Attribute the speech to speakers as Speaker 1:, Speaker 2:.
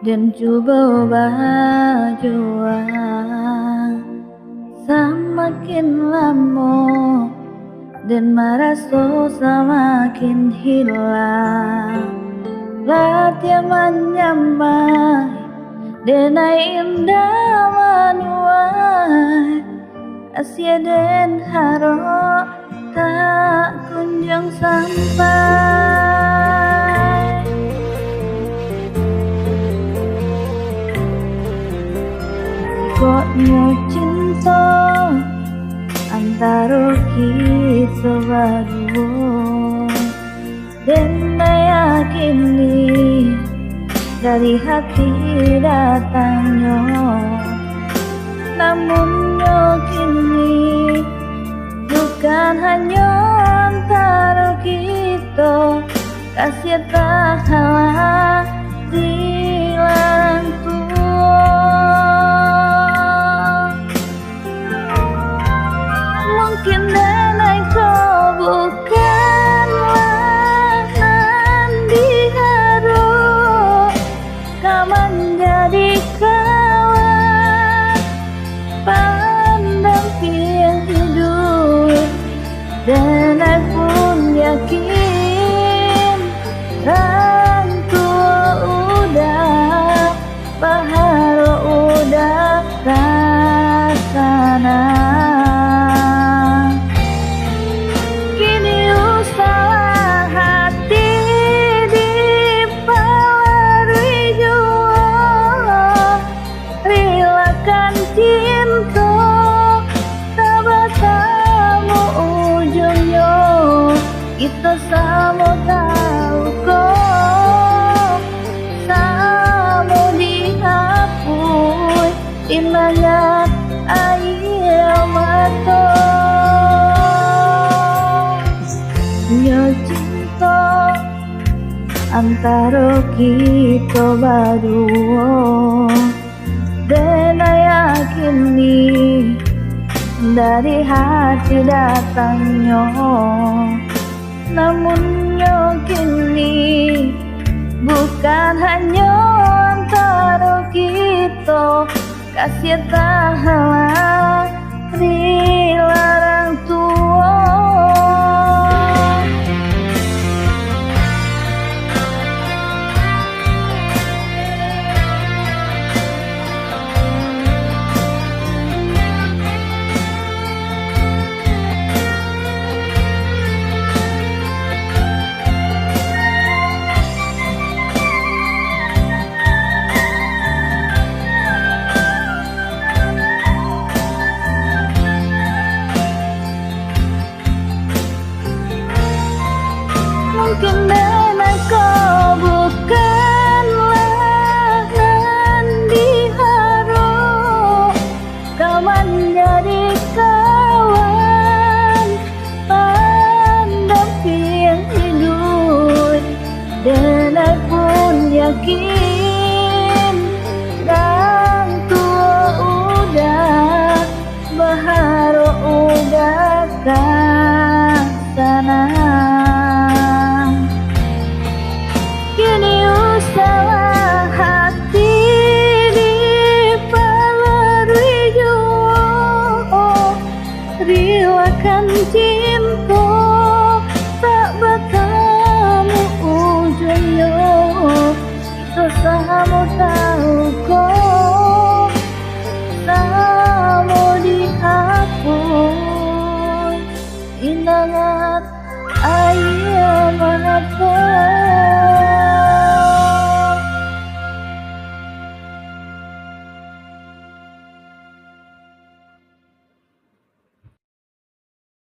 Speaker 1: dan coba berjuang. Semakin lama dan merasa semakin hilang. Latihan menyamai dan indah manuai. Asia dan harap tak kunjung sampai. Koknya cinta antara kita berdua, dan yakini dari hati datangnya. Namun kini bukan hanya antara kita, kasih tak kalah dilarang tua. Mungkin dan kau bukanlah nanti harus kau menjadi kawan pendamping hidup, dan aku pun yakin orang tua udah bahara udah rasana. Kini usaha hati dipelarui jua, relakan cinta bersama ujungnya. Kita sama tahu kok, sama dihapus indahnya air mata. Ya cinta antara kita berdua, dan yakini dari hati datangnya. Namun kini bukan hanya antara kita, kasih tak halang dilarang tua. Mungkin dan kau bukanlah nanti harus kau menjadi kawan pendamping hidup, dan aku pun yakin orang tua udah bahara udah